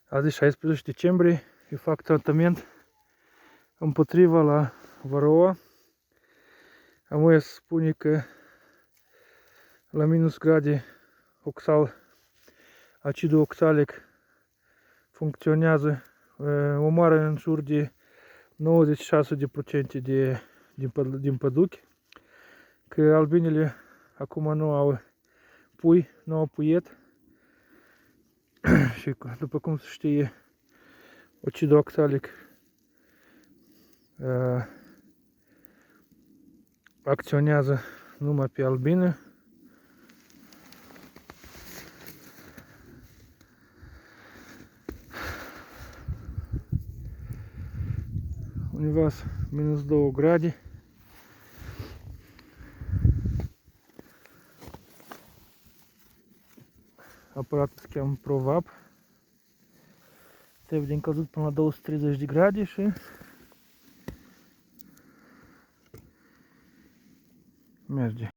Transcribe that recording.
Azi e 16 decembrie, eu fac tratament împotriva la varroa. Amuia spune că la minus grade acidul oxalic funcționează, omoară în jur de 96% din păduchi, că albinele acum nu au pui, nu au puiet și după cum se știe, acidul oxalic acționează numai pe albine. Undeva minus 2 grade. Aparatul se cheamă ProVap. Trebuie de încălzit până la 230 de grade și merge.